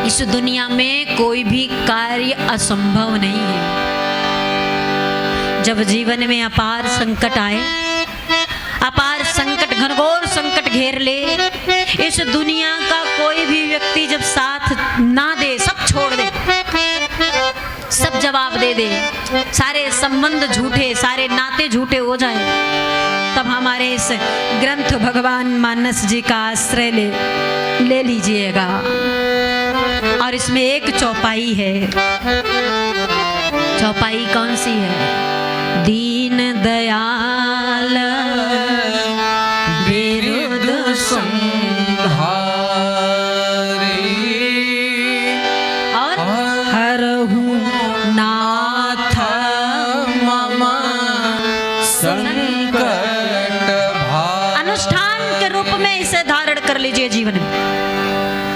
इस दुनिया में कोई भी कार्य असंभव नहीं है। जब जीवन में अपार संकट आए, अपार संकट, घनघोर संकट घेर ले, इस दुनिया का कोई भी व्यक्ति जब साथ ना दे, सब छोड़ दे, सब जवाब दे दे, सारे संबंध झूठे, सारे नाते झूठे हो जाए, तब हमारे इस ग्रंथ भगवान मानस जी का आश्रय ले लीजिएगा। और इसमें एक चौपाई है। चौपाई कौन सी है? दीन दयाल विरुद्ध संहारी और हरहु नाथ मम संकट भार। अनुष्ठान के रूप में इसे धारण कर लीजिए जीवन में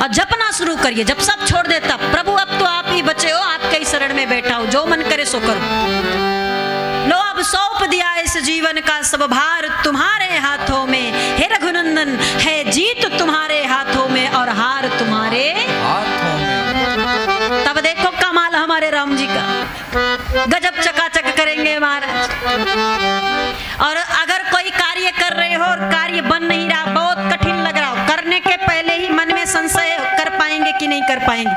और जपना शुरू करिए। जब सब छोड़ देता, प्रभु अब तो आप ही बचे हो, आपके ही शरण में बैठा हो, जो मन करे सो करो। लो अब सौंप दिया इस जीवन का सब भार तुम्हारे हाथों में, हे रघुनंदन है जीत तुम्हारे हाथों में और हार तुम्हारे हाथों में। तब देखो कमाल हमारे राम जी का, गजब चकाचक करेंगे महाराज। और अगर कोई कार्य कर रहे हो और कार्य बन नहीं रहा, बहुत कठिन लग रहा हो, करने के पहले ही मन में संशय, कर पाएंगे कि नहीं कर पाएंगे,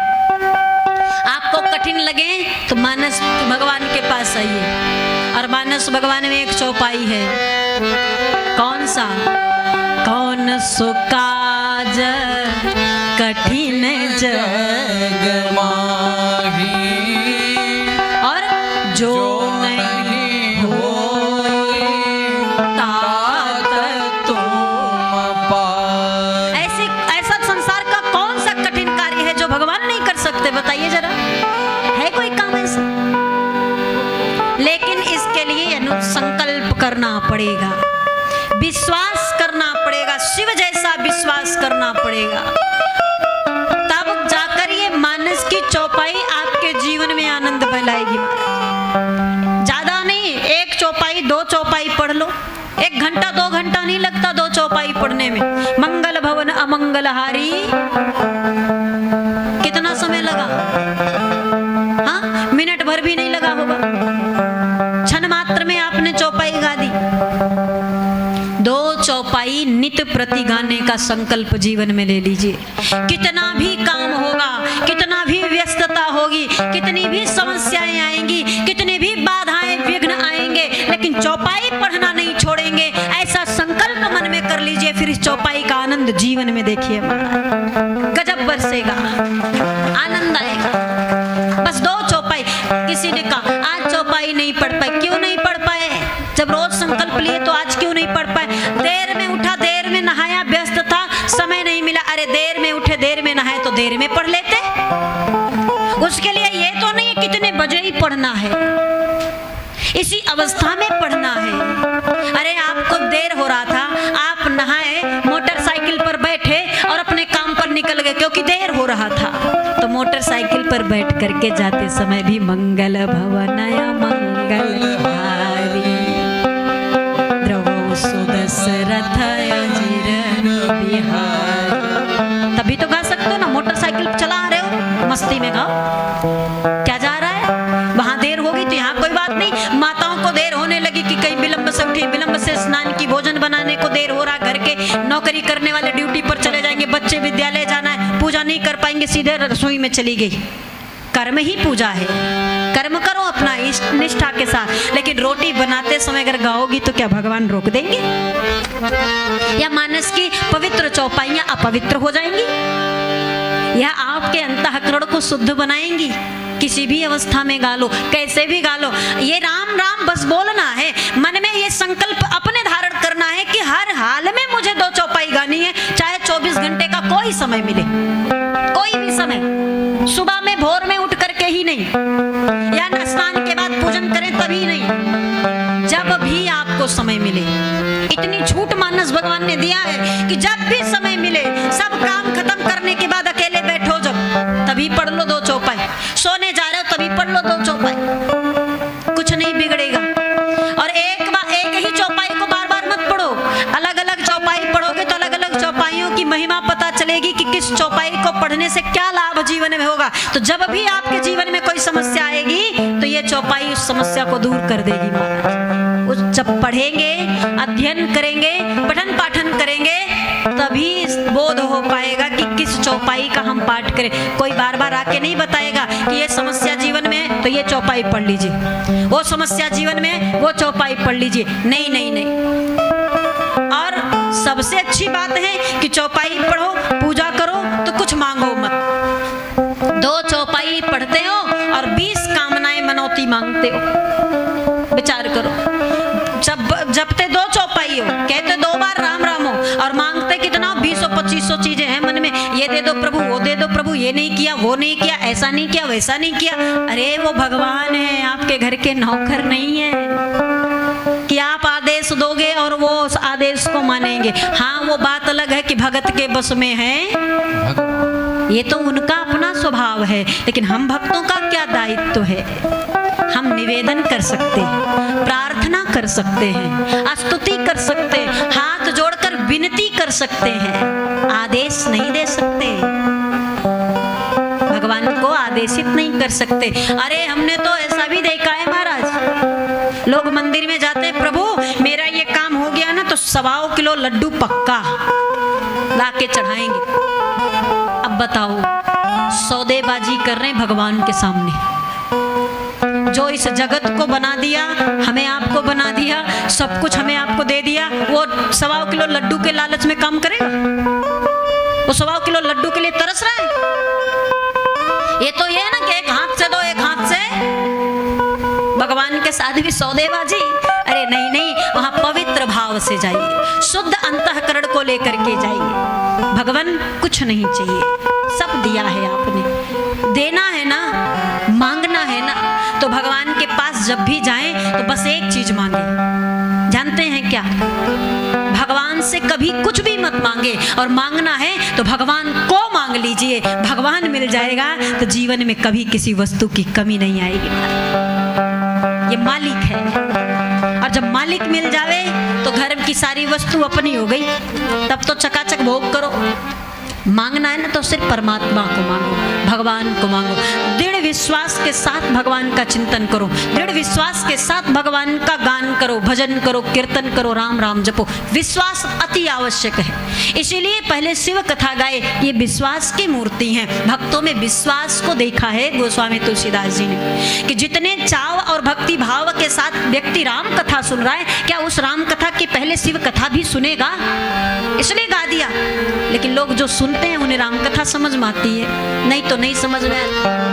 आपको कठिन लगे तो मानस भगवान के पास आइए। और मानस भगवान में एक चौपाई है। कौन सा? कौन सो काज कठिन जग माही और जो नहीं होए तात तुम पार। ऐसा संसार का कौन सा कठिन कार्य है जो भगवान नहीं कर सकते? बताइए जरा, है कोई काम ऐसा? लेकिन इसके लिए संकल्प करना पड़ेगा, विश्वास करना पड़ेगा, शिव जैसा विश्वास करना पड़ेगा, तब जाकर ये मानस की चौपाई आपके जीवन में आनंद फैलाएगी। ज्यादा नहीं, एक चौपाई, दो चौपाई पढ़ लो, 1 घंटा 2 घंटा नहीं लगता 2 चौपाई पढ़ने में। मंगल भवन अमंगलहारी, कितना समय लगा? हाँ, मिनट भर भी नहीं लगा होगा, क्षण मात्र में आपने चौपाई गा दी। 2 चौपाई नित्य प्रति गाने का संकल्प जीवन में ले लीजिए। कितना भी काम होगा, कितना भी व्यस्तता होगी, कितनी भी समस्याएं आएंगी, कितनी भी बाधाएं विघ्न आएंगे, लेकिन चौपाई पढ़ना नहीं छोड़ेंगे, ऐसा संकल्प मन में कर लीजिए। फिर इस चौपाई का आनंद जीवन में देखिए, गजब बरसेगा, आनंद आएगा। बस 2 चौपाई। किसी ने कहा आज चौपाई नहीं पढ़ पाए, क्यों नहीं पढ़ पाए? जब रोज संकल्प लिए तो आज क्यों नहीं पढ़ पाए? देर में उठा, देर में नहाया, व्यस्त था, समय नहीं मिला। अरे देर में उठे, देर में नहाए तो देर में पढ़ लेते। उसके लिए ये तो नहीं कितने बजे ही पढ़ना है, इसी अवस्था में पढ़ना है। अरे आपको देर हो रहा था, आप नहाए, मोटरसाइकिल पर बैठे और अपने काम पर निकल गए क्योंकि देर हो रहा था, तो मोटरसाइकिल पर बैठ करके जाते समय भी मंगल भवनय मंगलहारी द्रवो सुदशरथ अजिर बिहारी। तभी तो गा सकते हो ना, मोटरसाइकिल चला रहे हो, मस्ती में गाओ। क्या जा रहा है? वहां देर होगी तो यहाँ कोई बात नहीं। माताओं को देर होने लगी कि कहीं विलंब से उठी, विलंब से स्नान की, भोजन बनाने को देर हो रहा, घर के नौकरी करने वाले ड्यूटी पर चले जाएंगे, बच्चे विद्यालय जाना है, पूजा नहीं कर पाएंगे, सीधे रसोई में चली गई। कर्म ही पूजा है, कर्म करो अपना निष्ठा के साथ। लेकिन रोटी बनाते समय अगर गाओगी तो क्या भगवान रोक देंगे? या मानस की पवित्र चौपाइयां अपवित्र हो जाएंगी? या आपके अंतःकरण को शुद्ध बनाएंगी? किसी भी अवस्था में गा लो, कैसे भी गा लो, ये राम राम बस बोलना है। मन में ये संकल्प अपने धारण करना है कि हर हाल में मुझे 2 चौपाई गानी है, चाहे 24 घंटे का कोई समय मिले, कोई भी समय। सुबह में भोर में उठ करके ही नहीं, या स्नान के बाद पूजन करें तभी नहीं, जब भी आपको समय मिले। इतनी छूट मानस भगवान ने दिया है कि जब भी समय मिले, सब काम खत्म करने के बाद अकेले बैठो जब, तभी पढ़ लो 2 चौपाई। सोने जा रहे हो तभी पढ़ लो 2 चौपाई, कुछ नहीं बिगड़ेगा। और एक ही चौपाई को बार बार मत पढ़ो, अलग अलग चौपाई पढ़ोगे तो अलग अलग चौपाइयों की महिमा पता चलेगी कि किस चौपाई को पढ़ पढ़ने से क्या लाभ जीवन में होगा। तो जब भी आपके जीवन में कोई समस्या आएगी तो ये चौपाई उस समस्या को दूर कर देगी महाराज। उस जब पढ़ेंगे, अध्ययन करेंगे, पठन पाठन करेंगे, तभी बोध हो पाएगा कि किस चौपाई का हम पाठ करें। कोई बार बार आके नहीं बताएगा कि ये समस्या जीवन में तो ये चौपाई पढ़ लीजिए, वो समस्या जीवन में वो चौपाई पढ़ लीजिए। नहीं नहीं नहीं। और सबसे अच्छी बात है कि चौपाई पढ़ो, पूजा करो तो कुछ मांगो मत। 2 चौपाई पढ़ते हो और 20 कामनाएं मनौती मांगते हो। विचार करो, जपते 2 चौपाई हो, कहते 2 बार राम राम हो और मांगते कितना 20-25 चीजें हैं मन में। ये दे दो प्रभु, वो दे दो प्रभु, ये नहीं किया, वो नहीं किया, ऐसा नहीं किया, वैसा नहीं किया। अरे वो भगवान है, आपके घर के नौकर नहीं है कि आप आदेश दोगे और वो उस आदेश को मानेंगे। हाँ, वो बात अलग है कि भगत के बस में है, ये तो उनका अपना स्वभाव है, लेकिन हम भक्तों का क्या दायित्व है। हम निवेदन कर सकते हैं, प्रार्थना कर सकते हैं, स्तुति कर सकते हैं, हाथ जोड़कर विनती कर सकते हैं, आदेश नहीं दे सकते, भगवान को आदेशित नहीं कर सकते। अरे हमने तो ऐसा भी देखा है महाराज, लोग मंदिर में जाते हैं, प्रभु मेरा ये काम हो गया ना तो 1.25 किलो लड्डू पक्का ला के चढ़ाएंगे। अब बताओ, सौदेबाजी कर रहे हैं भगवान के सामने। जो इस जगत को बना दिया, हमें आपको बना दिया, सब कुछ हमें आपको दे दिया, वो 1.25 किलो लड्डू के लालच में काम करेगा? वो 1.25 किलो लड्डू के लिए तरस रहा है? ये तो ये ना कि एक हाथ से दो, एक हाथ से। भगवान के साथ भी सौदेबाजी? अरे नहीं नहीं, वहां पवित्र भाव से जाइए, शुद्ध अंतःकरण को लेकर के जाइए। भगवान कुछ नहीं चाहिए, सब दिया है आपने, देना है ना, मांगना है ना। तो भगवान के पास जब भी जाएं तो बस एक चीज मांगे, जानते हैं क्या? भगवान से कभी कुछ भी मत मांगे, और मांगना है तो भगवान को मांग लीजिए, भगवान मिल जाएगा तो जीवन में कभी किसी वस्तु की कमी नहीं आएगी। ये मालिक है, और जब मालिक मिल जावे तो घर की सारी वस्तु अपनी हो गई, तब तो चकाचक भोग करो। मांगना है ना तो सिर्फ परमात्मा को मांगो, भगवान को मांगो। दृढ़ विश्वास के साथ भगवान का चिंतन करो, दृढ़ विश्वास के साथ भगवान का गान करो, भजन करो, कीर्तन करो, राम राम जपो। विश्वास अति आवश्यक है, इसीलिए पहले शिव कथा गाए। ये विश्वास की मूर्ति हैं, भक्तों में विश्वास को देखा है गोस्वामी तुलसीदास जी ने, कि जितने चाव और भक्ति भाव के साथ व्यक्ति राम कथा सुन रहा है, क्या उस राम कथा के पहले शिव कथा भी सुनेगा? इसलिए गा दिया। लेकिन लोग जो सुनते हैं उन्हें राम कथा समझ में आती है, नहीं तो नहीं समझ में आती।